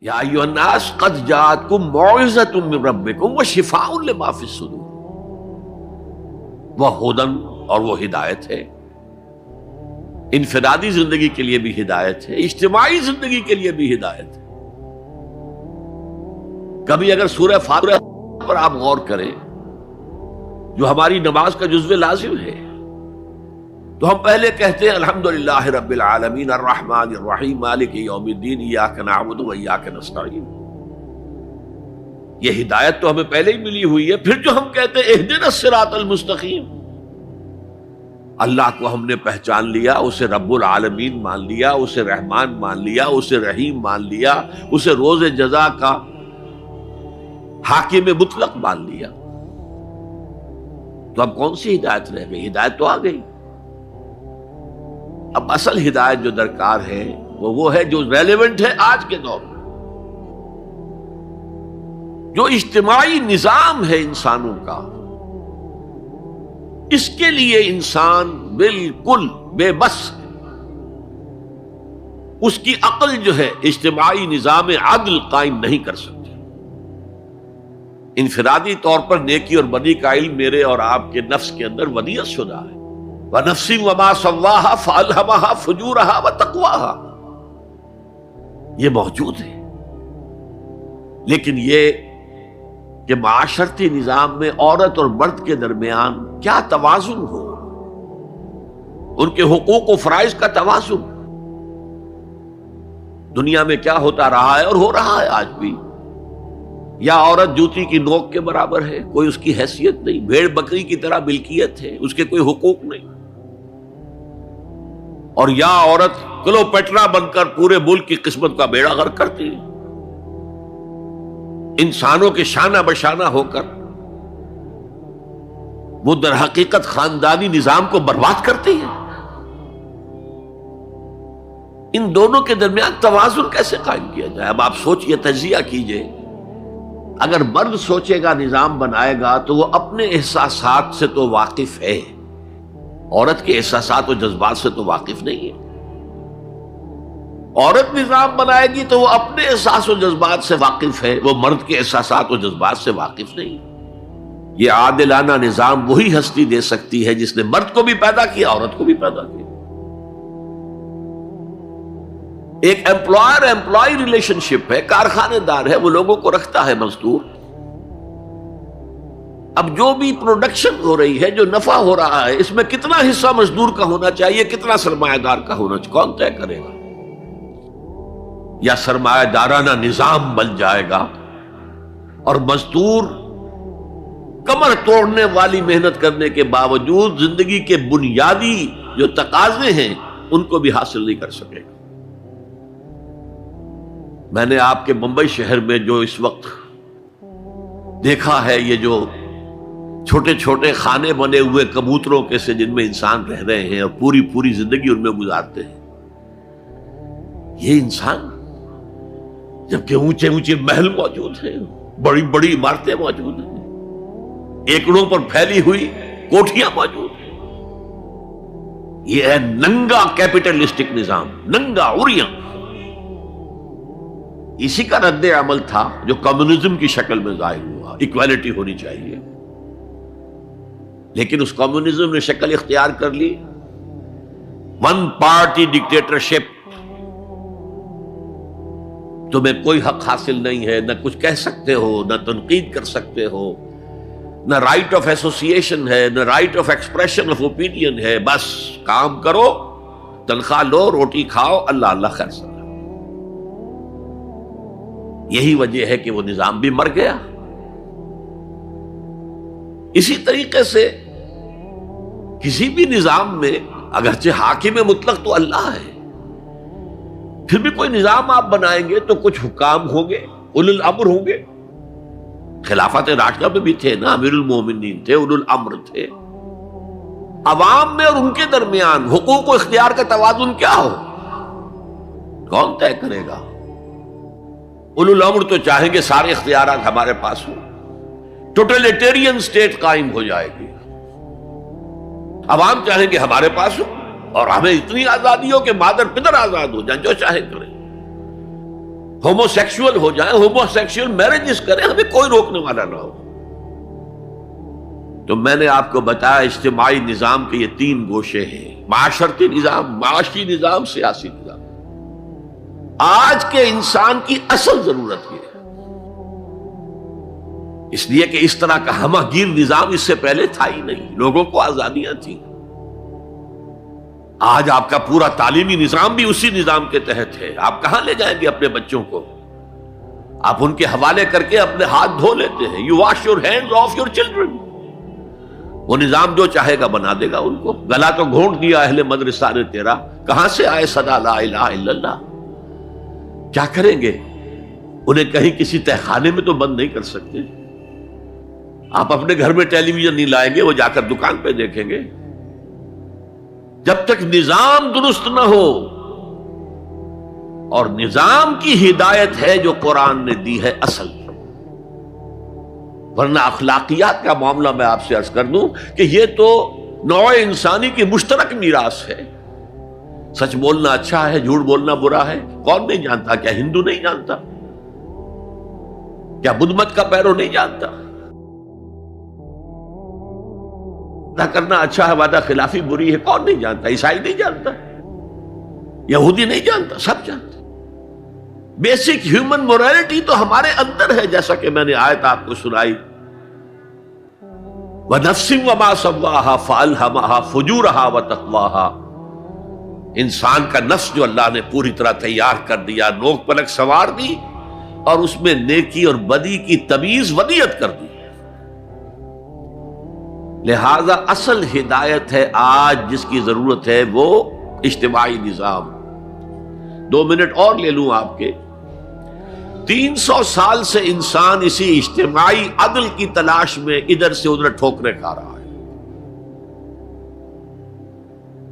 یا ایھا الناس قد جاءتکم موعظۃ من ربکم وشفاء لما فی الصدور، وہ ہدن اور وہ ہدایت ہے، انفرادی زندگی کے لیے بھی ہدایت ہے، اجتماعی زندگی کے لیے بھی ہدایت ہے۔ کبھی اگر سورہ فاتحہ پر آپ غور کریں جو ہماری نماز کا جزو لازم ہے، تو ہم پہلے کہتے ہیں الحمدللہ رب العالمین الرحمن الرحیم مالک یوم الدین ایاک نعبد و ایاک نستعین۔ یہ ہدایت تو ہمیں پہلے ہی ملی ہوئی ہے۔ پھر جو ہم کہتے ہیں اہدنا الصراط المستقیم، اللہ کو ہم نے پہچان لیا، اسے رب العالمین مان لیا، اسے رحمان مان لیا، اسے رحیم مان لیا، اسے روز جزا کا حاکم مطلق مان لیا، تو اب کون سی ہدایت رہ گئی؟ ہدایت تو آ گئی۔ اب اصل ہدایت جو درکار ہے وہ ہے جو ریلیونٹ ہے آج کے دور میں، جو اجتماعی نظام ہے انسانوں کا، اس کے لیے انسان بالکل بے بس ہے۔ اس کی عقل جو ہے اجتماعی نظام عدل قائم نہیں کر سکتی۔ انفرادی طور پر نیکی اور بدی کا علم میرے اور آپ کے نفس کے اندر ودیعت شدہ ہے۔ وَنَفْسٍ وَمَا سَوَّاهَا فَأَلْهَمَهَا فُجُورَهَا وَتَقْوَاهَا، یہ موجود ہے، لیکن یہ کہ معاشرتی نظام میں عورت اور مرد کے درمیان کیا توازن ہو، ان کے حقوق و فرائض کا توازن۔ دنیا میں کیا ہوتا رہا ہے اور ہو رہا ہے آج بھی، یا عورت جوتی کی نوک کے برابر ہے، کوئی اس کی حیثیت نہیں، بھیڑ بکری کی طرح ملکیت ہے، اس کے کوئی حقوق نہیں، اور یا عورت کلوپیٹرا بن کر پورے ملک کی قسمت کا بیڑا غرق کرتی ہے، انسانوں کے شانہ بشانہ ہو کر وہ در حقیقت خاندانی نظام کو برباد کرتی ہے۔ ان دونوں کے درمیان توازن کیسے قائم کیا جائے؟ اب آپ سوچئے، تجزیہ کیجئے۔ اگر مرد سوچے گا، نظام بنائے گا، تو وہ اپنے احساسات سے تو واقف ہے، عورت کے احساسات و جذبات سے تو واقف نہیں ہے۔ عورت نظام بنائے گی تو وہ اپنے احساس و جذبات سے واقف ہے، وہ مرد کے احساسات و جذبات سے واقف نہیں۔ یہ عادلانہ نظام وہی ہستی دے سکتی ہے جس نے مرد کو بھی پیدا کیا، عورت کو بھی پیدا کیا۔ ایک ایمپلائر ایمپلائی ریلیشن شپ ہے، کارخانے دار ہے، وہ لوگوں کو رکھتا ہے مزدور۔ اب جو بھی پروڈکشن ہو رہی ہے، جو نفع ہو رہا ہے، اس میں کتنا حصہ مزدور کا ہونا چاہیے، کتنا سرمایہ دار کا ہونا چاہیے، کون طے کرے گا؟ یا سرمایہ دارانہ نظام بن جائے گا اور مزدور کمر توڑنے والی محنت کرنے کے باوجود زندگی کے بنیادی جو تقاضے ہیں ان کو بھی حاصل نہیں کر سکے گا۔ میں نے آپ کے ممبئی شہر میں جو اس وقت دیکھا ہے، یہ جو چھوٹے چھوٹے خانے بنے ہوئے کبوتروں کے سے جن میں انسان رہ رہے ہیں اور پوری زندگی ان میں گزارتے ہیں، یہ انسان، جبکہ اونچے اونچے محل موجود ہیں، بڑی بڑی عمارتیں موجود ہیں، ایکڑوں پر پھیلی ہوئی کوٹھیاں موجود ہیں، یہ ہے ننگا کیپٹلسٹک نظام، ننگا عریاں۔ اسی کا رد عمل تھا جو کمیونزم کی شکل میں ظاہر ہوا، ایکویلٹی ہونی چاہیے، لیکن اس کمیونزم نے شکل اختیار کر لی ون پارٹی ڈکٹیٹرشپ۔ تمہیں کوئی حق حاصل نہیں ہے، نہ کچھ کہہ سکتے ہو، نہ تنقید کر سکتے ہو، نہ رائٹ آف ایسوسیشن ہے، نہ right of expression of opinion ہے، بس کام کرو، تنخواہ لو، روٹی کھاؤ، اللہ اللہ خیر سلام۔ یہی وجہ ہے کہ وہ نظام بھی مر گیا۔ اسی طریقے سے کسی بھی نظام میں اگرچہ حاکم مطلق تو اللہ ہے، پھر بھی کوئی نظام آپ بنائیں گے تو کچھ حکام ہوں گے، اولو الامر ہوں گے۔ خلافت راشدہ میں بھی تھے نا، امیر المومنین تھے، اولو الامر تھے۔ عوام میں اور ان کے درمیان حقوق و اختیار کا توازن کیا ہو، کون طے کرے گا؟ اولو الامر تو چاہیں گے سارے اختیارات ہمارے پاس ہوں، ٹوٹلیٹیرین سٹیٹ قائم ہو جائے گی۔ عوام چاہیں گے ہمارے پاس ہوں اور ہمیں اتنی آزادی ہو کہ مادر پدر آزاد ہو جائیں، جو چاہے کریں۔ ہومو سیکشول ہو جائیں، ہومو سیکشول میرجز کریں، ہمیں کوئی روکنے والا نہ ہو۔ تو میں نے آپ کو بتایا اجتماعی نظام کے یہ 3 گوشے ہیں: معاشرتی نظام، معاشی نظام، سیاسی نظام۔ آج کے انسان کی اصل ضرورت یہ ہے، اس لیے کہ اس طرح کا ہمہ گیر نظام اس سے پہلے تھا ہی نہیں، لوگوں کو آزادیاں تھیں۔ آج آپ کا پورا تعلیمی نظام بھی اسی نظام کے تحت ہے۔ آپ کہاں لے جائیں گے اپنے بچوں کو؟ آپ ان کے حوالے کر کے اپنے ہاتھ دھو لیتے ہیں۔ You wash your hands of your children. وہ نظام جو چاہے گا بنا دے گا ان کو۔ گلا تو گھونٹ دیا اہل مدرسہ نے تیرا، کہاں سے آئے صدا لا الہ الا اللہ؟ کیا کریں گے؟ انہیں کہیں کسی تہخانے میں تو بند نہیں کر سکتے۔ آپ اپنے گھر میں ٹیلی ویژن نہیں لائیں گے، وہ جا کر دکان پہ دیکھیں گے۔ جب تک نظام درست نہ ہو، اور نظام کی ہدایت ہے جو قرآن نے دی ہے اصل، ورنہ اخلاقیات کا معاملہ میں آپ سے عرض کر دوں کہ یہ تو نوع انسانی کی مشترک میراث ہے۔ سچ بولنا اچھا ہے، جھوٹ بولنا برا ہے، کون نہیں جانتا؟ کیا ہندو نہیں جانتا؟ کیا بدھ مت کا پیرو نہیں جانتا؟ وعدہ کرنا اچھا ہے، وعدہ خلافی بری ہے، کون نہیں جانتا؟ عیسائی نہیں جانتا، یہودی نہیں جانتا، سب جانتا۔ بیسک ہیومن موریلٹی تو ہمارے اندر ہے، جیسا کہ میں نے آیت آپ کو سنائی، وَنَفْسٍ وَمَا سَوَّاهَا فَأَلْهَمَهَا فُجُورَهَا وَتَقْوَاهَا۔ انسان کا نفس جو اللہ نے پوری طرح تیار کر دیا، نوک پلک سنوار دی، اور اس میں نیکی اور بدی کی تمیز ودیت کر دی۔ لہذا اصل ہدایت ہے آج جس کی ضرورت ہے وہ اجتماعی نظام۔ 2 منٹ اور لے لوں آپ کے۔ 300 سال سے انسان اسی اجتماعی عدل کی تلاش میں ادھر سے ادھر ٹھوکریں کھا رہا ہے۔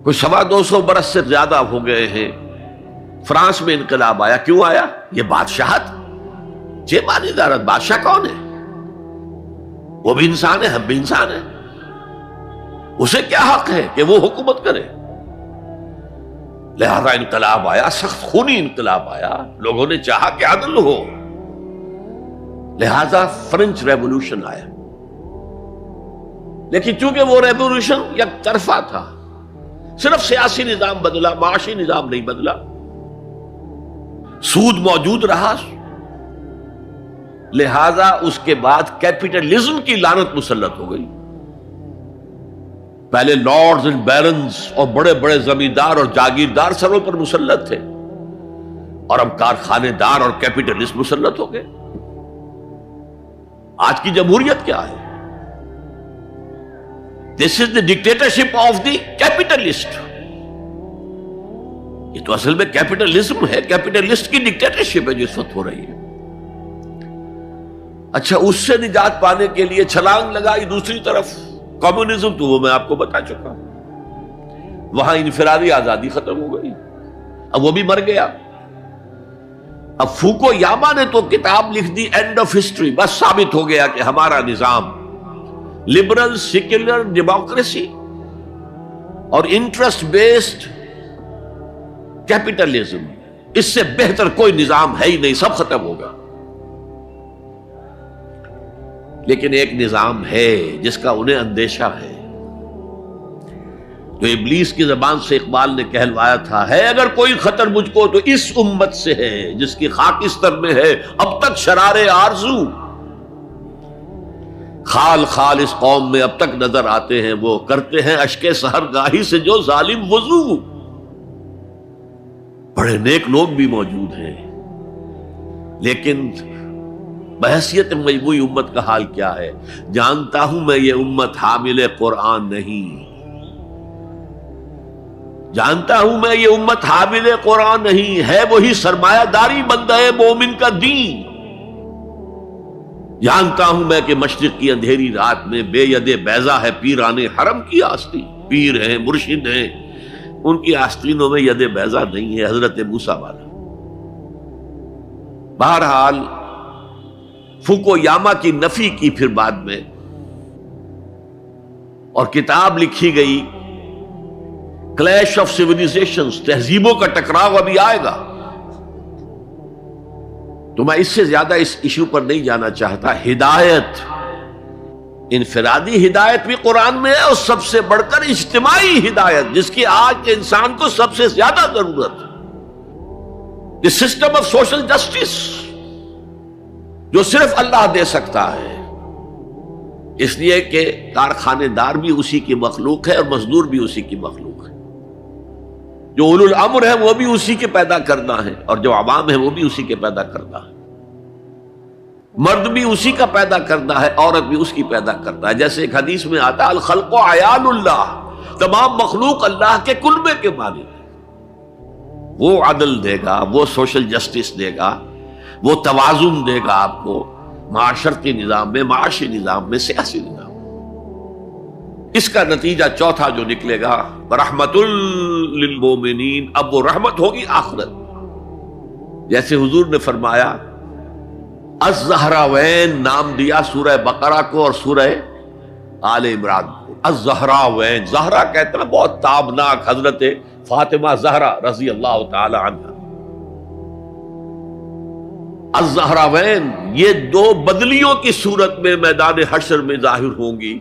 کوئی 250 برس سے زیادہ ہو گئے ہیں۔ فرانس میں انقلاب آیا، کیوں آیا؟ یہ بادشاہت، جیبانی ادارت۔ بادشاہ کون ہے؟ وہ بھی انسان ہے، ہم بھی انسان ہیں۔ اسے کیا حق ہے کہ وہ حکومت کرے؟ لہذا انقلاب آیا، سخت خونی انقلاب آیا، لوگوں نے چاہا کہ عدل ہو، لہذا فرینچ ریولوشن آیا۔ لیکن چونکہ وہ ریولوشن یک طرفہ تھا، صرف سیاسی نظام بدلا، معاشی نظام نہیں بدلا۔ سود موجود رہا، لہذا اس کے بعد کیپٹلزم کی لعنت مسلط ہو گئی۔ پہلے لارڈز اینڈ بیرنز اور بڑے بڑے زمیندار اور جاگیردار سروں پر مسلط تھے، اور اب کارخانے دار اور کیپٹلسٹ مسلط ہو گئے۔ آج کی جمہوریت کیا ہے؟ دس از دی ڈکٹیٹرشپ آف دی کیپٹلسٹ۔ یہ تو اصل میں کیپٹلزم ہے، کیپٹلسٹ کی ڈکٹیٹرشپ ہے جو اس وقت ہو رہی ہے۔ اچھا، اس سے نجات پانے کے لیے چھلانگ لگائی دوسری طرف کمیونزم، تو وہ میں آپ کو بتا چکا، وہاں انفرادی آزادی ختم ہو گئی، اب وہ بھی مر گیا۔ اب فوکو یاما نے تو کتاب لکھ دی اینڈ آف ہسٹری، بس ثابت ہو گیا کہ ہمارا نظام لبرل سیکولر ڈیموکریسی اور انٹرسٹ بیسڈ کیپٹلزم، اس سے بہتر کوئی نظام ہے ہی نہیں، سب ختم ہوگا۔ لیکن ایک نظام ہے جس کا انہیں اندیشہ ہے، جو ابلیس کی زبان سے اقبال نے کہلوایا تھا، ہے اگر کوئی خطر مجھ کو تو اس امت سے ہے جس کی خاکستر میں ہے اب تک شرار آرزو۔ خال خال اس قوم میں اب تک نظر آتے ہیں وہ، کرتے ہیں اشک سحر گاہی سے جو ظالم وضو۔ بڑے نیک لوگ بھی موجود ہیں، لیکن بحیثیت مجموعی امت کا حال کیا ہے؟ جانتا ہوں میں یہ امت حامل قرآن نہیں، جانتا ہوں میں یہ امت حامل قرآن نہیں ہے، وہی سرمایہ داری بندہ مومن کا دین۔ جانتا ہوں میں کہ مشرق کی اندھیری رات میں بے ید بیضا ہے پیران حرم کی آستین، پیر ہیں، مرشد ہیں، ان کی آستینوں میں ید بیضا نہیں ہے، حضرت موسیٰ والا۔ بہرحال فوکو یاما کی نفی کی پھر بعد میں، اور کتاب لکھی گئی کلیش آف سیویلائزیشنز، تہذیبوں کا ٹکراؤ ابھی آئے گا۔ تو میں اس سے زیادہ اس ایشو پر نہیں جانا چاہتا. ہدایت، انفرادی ہدایت بھی قرآن میں ہے، اور سب سے بڑھ کر اجتماعی ہدایت جس کی آج کے انسان کو سب سے زیادہ ضرورت ہے، the system of social justice, جو صرف اللہ دے سکتا ہے. اس لیے کہ کارخانے دار بھی اسی کی مخلوق ہے اور مزدور بھی اسی کی مخلوق ہے. جو اولو الامر ہے وہ بھی اسی کے پیدا کرنا ہے، اور جو عوام ہے وہ بھی اسی کے پیدا کرنا ہے. مرد بھی اسی کا پیدا کرنا ہے، عورت بھی اس کی پیدا کرنا ہے. جیسے ایک حدیث میں آتا ہے الخلق عیال اللہ، تمام مخلوق اللہ کے کلبے کے مالک ہے. وہ عدل دے گا، وہ سوشل جسٹس دے گا، وہ توازن دے گا آپ کو معاشرتی نظام میں، معاشی نظام میں، سیاسی نظام میں. اس کا نتیجہ چوتھا جو نکلے گا رحمت للمومنین، اب وہ رحمت ہوگی آخرت. جیسے حضور نے فرمایا الزہراوین نام دیا سورہ بقرہ کو اور سورہ آل عمران کو. الزہراوین، زہرا کہتے ہیں بہت تابناک حضرت فاطمہ زہرا رضی اللہ تعالی عنہ. الزہراوین یہ دو بدلیوں کی صورت میں میدان حشر میں ظاہر ہوں گی.